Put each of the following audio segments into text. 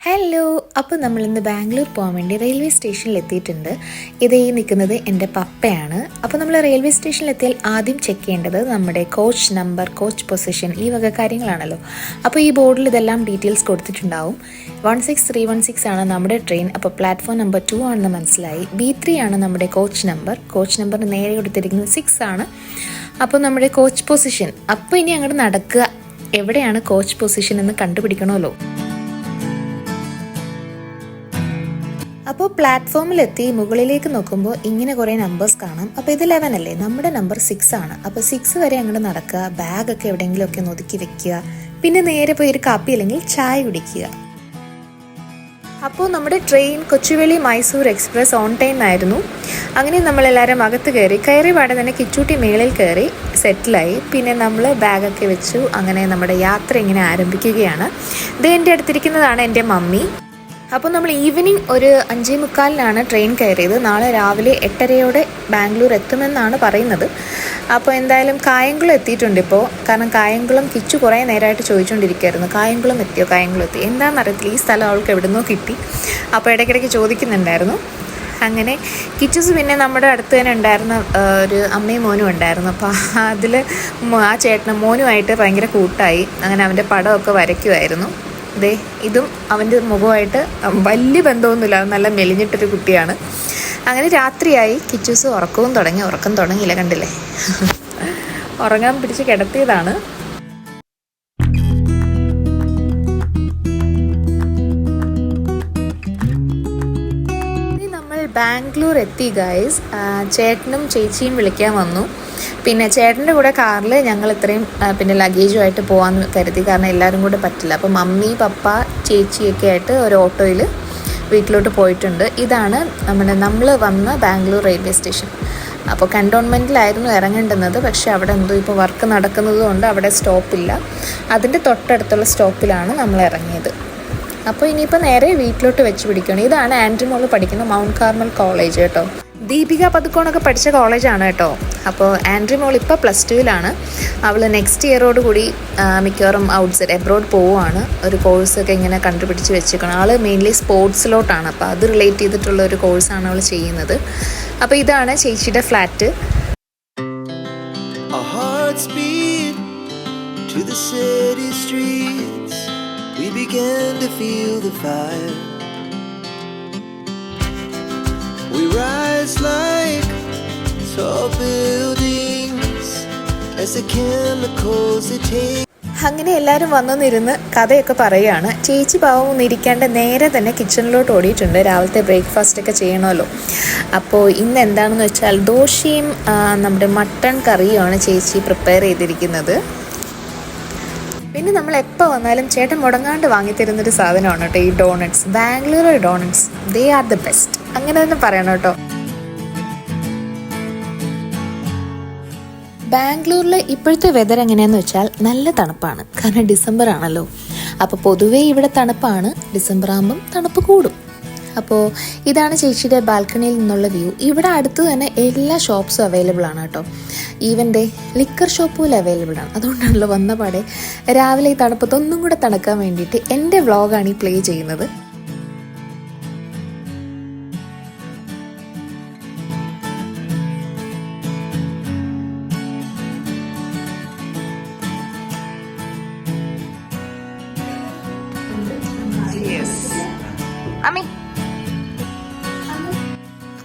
Hello, അപ്പോൾ നമ്മളിന്ന് ബാംഗ്ലൂർ പോകാൻ വേണ്ടി റെയിൽവേ സ്റ്റേഷനിൽ എത്തിയിട്ടുണ്ട്. ഇത് ഈ നിൽക്കുന്നത് എൻ്റെ പപ്പയാണ്. അപ്പോൾ നമ്മൾ റെയിൽവേ സ്റ്റേഷനിലെത്തിയാൽ ആദ്യം ചെക്ക് ചെയ്യേണ്ടത് നമ്മുടെ കോച്ച് നമ്പർ, കോച്ച് പൊസിഷൻ, ഈ വക കാര്യങ്ങളാണല്ലോ. അപ്പോൾ ഈ ബോർഡിൽ ഇതെല്ലാം ഡീറ്റെയിൽസ് കൊടുത്തിട്ടുണ്ടാവും. 16316 ആണ് നമ്മുടെ ട്രെയിൻ. അപ്പോൾ പ്ലാറ്റ്ഫോം നമ്പർ 2 ആണെന്ന് മനസ്സിലായി. B3 ആണ് നമ്മുടെ കോച്ച് നമ്പർ. കോച്ച് നമ്പറിന് നേരെ കൊടുത്തിരിക്കുന്നത് 6 ആണ്. അപ്പോൾ നമ്മുടെ കോച്ച് പൊസിഷൻ, അപ്പോൾ ഇനി അങ്ങോട്ട് നടക്കുക. എവിടെയാണ് കോച്ച് പൊസിഷൻ എന്ന് കണ്ടുപിടിക്കണമല്ലോ. അപ്പോൾ പ്ലാറ്റ്ഫോമിലെത്തി മുകളിലേക്ക് നോക്കുമ്പോൾ ഇങ്ങനെ കുറേ നമ്പേഴ്സ് കാണാം. അപ്പോൾ ഇത് 11 അല്ലേ, നമ്മുടെ നമ്പർ 6 ആണ്. അപ്പോൾ 6 വരെ അങ്ങോട്ട് നടക്കുക, ബാഗൊക്കെ എവിടെയെങ്കിലുമൊക്കെ ഒന്ന് ഒതുക്കി വെക്കുക, പിന്നെ നേരെ പോയി ഒരു കാപ്പി അല്ലെങ്കിൽ ചായ കുടിക്കുക. അപ്പോൾ നമ്മുടെ train Kochuveli Mysore express on time ആയിരുന്നു. അങ്ങനെ നമ്മളെല്ലാവരും അകത്ത് കയറി പാടെ തന്നെ കിച്ചൂട്ടി മേളിൽ കയറി സെറ്റിലായി. പിന്നെ നമ്മൾ ബാഗൊക്കെ വെച്ചു. അങ്ങനെ നമ്മുടെ യാത്ര ഇങ്ങനെ ആരംഭിക്കുകയാണ്. ഇത് എൻ്റെ അടുത്തിരിക്കുന്നതാണ് എൻ്റെ മമ്മി. അപ്പോൾ നമ്മൾ ഈവനിങ് ഒരു 5:45 ട്രെയിൻ കയറിയത്. നാളെ രാവിലെ 8:30 ബാംഗ്ലൂർ എത്തുമെന്നാണ് പറയുന്നത്. അപ്പോൾ എന്തായാലും കായംകുളം എത്തിയിട്ടുണ്ട് ഇപ്പോൾ. കാരണം കായംകുളം കിച്ചു കുറേ നേരമായിട്ട് ചോദിച്ചുകൊണ്ടിരിക്കുകയായിരുന്നു, കായംകുളം എത്തിയോ, കായംകുളം എത്തി, എന്താണെന്നറിയത്തില്ല, ഈ സ്ഥലം അവൾക്ക് എവിടുന്നോ കിട്ടി. അപ്പോൾ ഇടയ്ക്കിടയ്ക്ക് ചോദിക്കുന്നുണ്ടായിരുന്നു. അങ്ങനെ കിച്ചസ് പിന്നെ നമ്മുടെ അടുത്ത് തന്നെ ഉണ്ടായിരുന്ന ഒരു അമ്മയും മോനും ഉണ്ടായിരുന്നു. അപ്പോൾ അതിൽ ആ ചേട്ടനും മോനുമായിട്ട് ഭയങ്കര കൂട്ടായി. അങ്ങനെ അവൻ്റെ പടമൊക്കെ വരയ്ക്കുമായിരുന്നു. ദേ ഇതും അവൻ്റെ മുഖമായിട്ട് വലിയ ബന്ധമൊന്നുമില്ല, നല്ല മെലിഞ്ഞിട്ടൊരു കുട്ടിയാണ്. അങ്ങനെ രാത്രിയായി. കിച്ചൂസ് ഉറക്കം തുടങ്ങിയില്ല, കണ്ടില്ലേ, ഉറങ്ങാൻ പിടിച്ച് കിടത്തിയതാണ്. നമ്മൾ ബാംഗ്ലൂർ എത്തി ഗൈസ്. ചേട്ടനും ചേച്ചിയും വിളിക്കാൻ വന്നു. പിന്നെ ചേട്ടൻ്റെ കൂടെ കാറിൽ ഞങ്ങൾ ഇത്രയും പിന്നെ ലഗേജുമായിട്ട് പോകാമെന്ന് കരുതി, കാരണം എല്ലാവരും കൂടെ പറ്റില്ല. അപ്പോൾ മമ്മി, പപ്പ, ചേച്ചിയൊക്കെ ആയിട്ട് ഒരു ഓട്ടോയിൽ വീട്ടിലോട്ട് പോയിട്ടുണ്ട്. ഇതാണ് നമ്മൾ വന്ന ബാംഗ്ലൂർ റെയിൽവേ സ്റ്റേഷൻ. അപ്പോൾ കണ്ടോൺമെൻറ്റിലായിരുന്നു ഇറങ്ങേണ്ടുന്നത്, പക്ഷേ അവിടെ എന്തോ ഇപ്പോൾ വർക്ക് നടക്കുന്നത് കൊണ്ട് അവിടെ സ്റ്റോപ്പില്ല. അതിൻ്റെ തൊട്ടടുത്തുള്ള സ്റ്റോപ്പിലാണ് നമ്മൾ ഇറങ്ങിയത്. അപ്പോൾ ഇനിയിപ്പോൾ നേരെ വീട്ടിലോട്ട് വെച്ച് പിടിക്കണം. ഇതാണ് ആൻഡ്രി മോൾ പഠിക്കുന്ന മൗണ്ട് കാർമൽ കോളേജ് കേട്ടോ. ദീപിക പതുക്കോണൊക്കെ പഠിച്ച കോളേജാണ് കേട്ടോ. അപ്പോൾ ആൻഡ്രി മോൾ ഇപ്പോൾ +2 അവൾ നെക്സ്റ്റ് ഇയറോട് കൂടി മിക്കവാറും ഔട്ട്സൈഡ് എബ്രോഡ് പോവുകയാണ്. ഒരു കോഴ്സൊക്കെ ഇങ്ങനെ കണ്ടുപിടിച്ച് വെച്ചേക്കണം. ആൾ മെയിൻലി സ്പോർട്സിലോട്ടാണ്, അപ്പോൾ അത് റിലേറ്റ് ചെയ്തിട്ടുള്ള ഒരു കോഴ്സാണ് അവൾ ചെയ്യുന്നത്. അപ്പോൾ ഇതാണ് ചേച്ചിയുടെ flat. We began to feel the fire. We rise like tall buildings as the chemicals they take. അങ്ങനെ എല്ലാവരും വന്നൊന്നിരുന്ന് കഥയൊക്കെ പറയുകയാണ്. ചേച്ചി പാവം ഒന്നിരിക്കാണ്ട് നേരെ തന്നെ കിച്ചണിലോട്ട് ഓടിയിട്ടുണ്ട്. രാവിലത്തെ ബ്രേക്ക്ഫാസ്റ്റ് ഒക്കെ ചെയ്യണമല്ലോ. അപ്പോൾ ഇന്ന് എന്താണെന്ന് വെച്ചാൽ ദോശയും നമ്മുടെ മട്ടൺ കറിയുമാണ് ചേച്ചി പ്രിപ്പയർ ചെയ്തിരിക്കുന്നത്. പിന്നെ നമ്മൾ എപ്പോൾ വന്നാലും ചേട്ടൻ മുടങ്ങാണ്ട് വാങ്ങിത്തരുന്നൊരു സാധനമാണ് കേട്ടോ ഈ doughnuts. Bangalore doughnuts, they are the best, അങ്ങനെ തന്നെ പറയണം കേട്ടോ. ബാംഗ്ലൂരിൽ ഇപ്പോഴത്തെ വെതർ എങ്ങനെയാണെന്ന് വെച്ചാൽ നല്ല തണുപ്പാണ്, കാരണം ഡിസംബർ ആണല്ലോ. അപ്പോൾ പൊതുവേ ഇവിടെ തണുപ്പാണ്, ഡിസംബർ ആകുമ്പം തണുപ്പ് കൂടും. അപ്പോൾ ഇതാണ് ചേച്ചിയുടെ ബാൽക്കണിയിൽ നിന്നുള്ള വ്യൂ. ഇവിടെ അടുത്ത് തന്നെ എല്ലാ ഷോപ്സും അവൈലബിൾ ആണ് കേട്ടോ. ഈവൻ ലിക്കർ ഷോപ്പ് പോലും അവൈലബിൾ ആണ്. അതുകൊണ്ടാണല്ലോ വന്ന പാടെ രാവിലെ ഈ തണുപ്പത്ത് ഒന്നും കൂടെ തണുക്കാൻ വേണ്ടിയിട്ട് എൻ്റെ വ്ളോഗാണ് ഈ പ്ലേ ചെയ്യുന്നത്.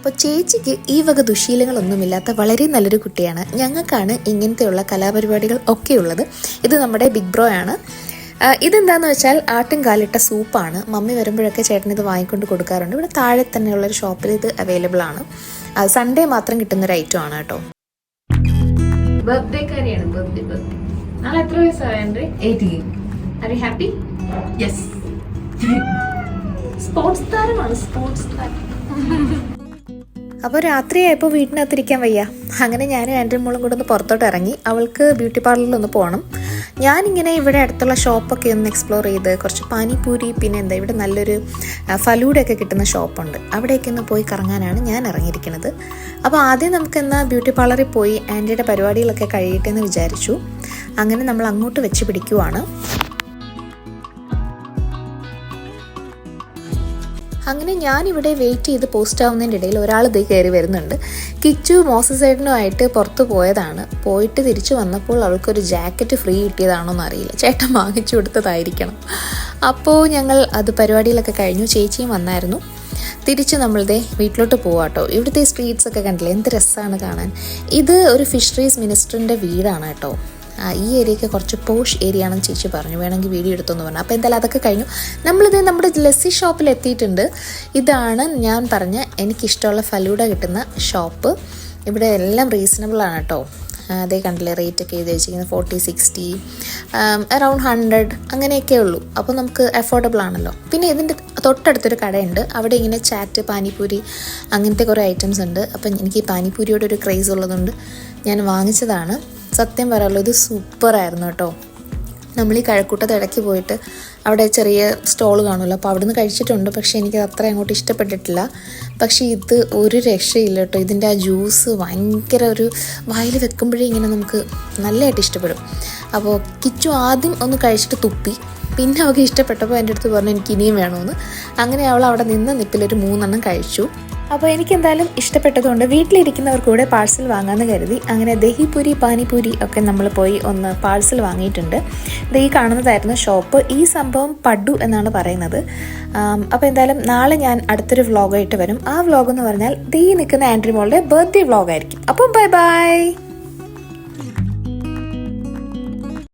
അപ്പോൾ ചേച്ചിക്ക് ഈ വക ദുശീലങ്ങളൊന്നുമില്ലാത്ത വളരെ നല്ലൊരു കുട്ടിയാണ്. ഞങ്ങൾക്കാണ് ഇങ്ങനത്തെയുള്ള കലാപരിപാടികൾ ഒക്കെ ഉള്ളത്. ഇത് നമ്മുടെ ബിഗ് ബ്രോ ആണ്. ഇതെന്താണെന്ന് വെച്ചാൽ ആട്ടും കാലിട്ട സൂപ്പാണ്. മമ്മി വരുമ്പോഴൊക്കെ ചേട്ടൻ ഇത് വാങ്ങിക്കൊണ്ട് കൊടുക്കാറുണ്ട്. ഇവിടെ താഴെ തന്നെയുള്ളൊരു ഷോപ്പിൽ ഇത് അവൈലബിൾ ആണ്. സൺഡേ മാത്രം കിട്ടുന്നൊരു ഐറ്റം ആണ് കേട്ടോ. ബർത്ത്ഡേ കാരിയാണ്. ബർത്ത്ഡേ നാളെ എത്ര വയസ്സാണ്? 18. Are you happy? Yes. Sports താരമാണ്, സ്പോർട്സ് താരം. അപ്പോൾ രാത്രിയായപ്പോൾ വീട്ടിനകത്തിരിക്കാൻ വയ്യ. അങ്ങനെ ഞാനും ആൻഡ്രി മോളും കൂടെ ഒന്ന് പുറത്തോട്ട് ഇറങ്ങി. അവൾക്ക് ബ്യൂട്ടി പാർലറിൽ ഒന്ന് പോകണം. ഞാനിങ്ങനെ ഇവിടെ അടുത്തുള്ള ഷോപ്പൊക്കെ ഒന്ന് എക്സ്പ്ലോർ ചെയ്ത് കുറച്ച് പാനിപൂരി, പിന്നെ എന്താ ഇവിടെ നല്ലൊരു ഫലൂഡയൊക്കെ കിട്ടുന്ന ഷോപ്പുണ്ട്, അവിടേക്ക് ഒന്ന് പോയി കറങ്ങാനാണ് ഞാൻ ഇറങ്ങിയിരിക്കുന്നത്. അപ്പോൾ ആദ്യം നമുക്കെന്നാൽ ബ്യൂട്ടി പാർലറിൽ പോയി ആൻറ്റിയുടെ പരിപാടികളൊക്കെ കഴിയട്ടെന്ന് വിചാരിച്ചു. അങ്ങനെ നമ്മൾ അങ്ങോട്ട് വെച്ച് പിടിക്കുവാണ്. അങ്ങനെ ഞാനിവിടെ വെയിറ്റ് ചെയ്ത് പോസ്റ്റ് ആവുന്നതിൻ്റെ ഇടയിൽ ഒരാൾ ഇതേ കയറി വരുന്നുണ്ട്. കിച്ചു മോസസേട്ടനുമായിട്ട് പുറത്ത് പോയതാണ്. പോയിട്ട് തിരിച്ചു വന്നപ്പോൾ അവൾക്കൊരു ജാക്കറ്റ് ഫ്രീ കിട്ടിയതാണോ എന്നറിയില്ല, ചേട്ടൻ വാങ്ങിച്ചു കൊടുത്തതായിരിക്കണം. അപ്പോൾ ഞങ്ങൾ അത് പരിപാടിയിലൊക്കെ കഴിഞ്ഞു. ചേച്ചിയും വന്നായിരുന്നു. തിരിച്ച് നമ്മളുടെ വീട്ടിലോട്ട് പോവാട്ടോ. ഇവിടുത്തെ സ്ട്രീറ്റ്സ് ഒക്കെ കണ്ടില്ലേ, എന്ത് രസമാണ് കാണാൻ. ഇത് ഒരു ഫിഷറീസ് മിനിസ്റ്ററിൻ്റെ വീടാണ് കേട്ടോ. ഈ ഏരിയയ്ക്ക് കുറച്ച് പോഷ് ഏരിയ ആണെന്ന് ചേച്ചി പറഞ്ഞു, വേണമെങ്കിൽ വീഡിയോ എടുത്തെന്ന് പറഞ്ഞു. അപ്പോൾ എന്തായാലും അതൊക്കെ കഴിഞ്ഞു. നമ്മളിത് നമ്മുടെ ലസ്സി ഷോപ്പിൽ എത്തിയിട്ടുണ്ട്. ഇതാണ് ഞാൻ പറഞ്ഞ എനിക്കിഷ്ടമുള്ള ഫലൂഡ കിട്ടുന്ന ഷോപ്പ്. ഇവിടെ എല്ലാം റീസണബിളാണ് കേട്ടോ. അതേ കണ്ടില്ലേ, റേറ്റൊക്കെ എഴുതി വെച്ചിരിക്കുന്നത് 40, 60, അറൗണ്ട് 100 അങ്ങനെയൊക്കെ ഉള്ളൂ. അപ്പോൾ നമുക്ക് അഫോർഡബിൾ ആണല്ലോ. പിന്നെ ഇതിൻ്റെ തൊട്ടടുത്തൊരു കടയുണ്ട്. അവിടെ ഇങ്ങനെ ചാറ്റ്, പാനിപ്പൂരി അങ്ങനത്തെ കുറേ ഐറ്റംസ് ഉണ്ട്. അപ്പം എനിക്ക് ഈ പാനിപ്പൂരിയോട് ഒരു ക്രേസ് ഉള്ളതുകൊണ്ട് ഞാൻ വാങ്ങിച്ചതാണ്. സത്യം പറയാമല്ലോ, ഇത് സൂപ്പറായിരുന്നു കേട്ടോ. നമ്മൾ ഈ കഴക്കൂട്ടത്ത് ഇടയ്ക്ക് പോയിട്ട് അവിടെ ചെറിയ സ്റ്റോൾ കാണുമല്ലോ, അപ്പോൾ അവിടെ നിന്ന് കഴിച്ചിട്ടുണ്ട്. പക്ഷേ എനിക്കത് അത്ര അങ്ങോട്ട് ഇഷ്ടപ്പെട്ടിട്ടില്ല. പക്ഷേ ഇത് ഒരു രക്ഷയില്ല കേട്ടോ. ഇതിൻ്റെ ആ ജ്യൂസ് ഭയങ്കര ഒരു വായിൽ വെക്കുമ്പോഴേ ഇങ്ങനെ നമുക്ക് നല്ലതായിട്ട് ഇഷ്ടപ്പെടും. അപ്പോൾ കിച്ചു ആദ്യം ഒന്ന് കഴിച്ചിട്ട് തുപ്പി. പിന്നെ അവൾക്ക് ഇഷ്ടപ്പെട്ടപ്പോൾ എൻ്റെ അടുത്ത് പറഞ്ഞു എനിക്ക് ഇനിയും വേണമെന്ന്. അങ്ങനെ അവൾ അവിടെ നിന്ന് നിപ്പിലൊരു 3 എണ്ണം കഴിച്ചു. അപ്പോൾ എനിക്കെന്തായാലും ഇഷ്ടപ്പെട്ടതുകൊണ്ട് വീട്ടിലിരിക്കുന്നവർക്ക് കൂടെ പാഴ്സൽ വാങ്ങാമെന്ന് കരുതി അങ്ങനെ ദഹിപൂരി, പാനിപൂരി ഒക്കെ നമ്മൾ പോയി ഒന്ന് പാഴ്സൽ വാങ്ങിയിട്ടുണ്ട്. ഇത് ഈ കാണുന്നതായിരുന്നു ഷോപ്പ്. ഈ സംഭവം പഡു എന്നാണ് പറയുന്നത്. അപ്പോൾ എന്തായാലും നാളെ ഞാൻ അടുത്തൊരു വ്ളോഗായിട്ട് വരും. ആ വ്ളോഗ് എന്ന് പറഞ്ഞാൽ ദീ നിൽക്കുന്ന ആൻഡ്രി മോളുടെ ബർത്ത്ഡേ വ്ളോഗായിരിക്കും. അപ്പോൾ ബൈ ബൈ.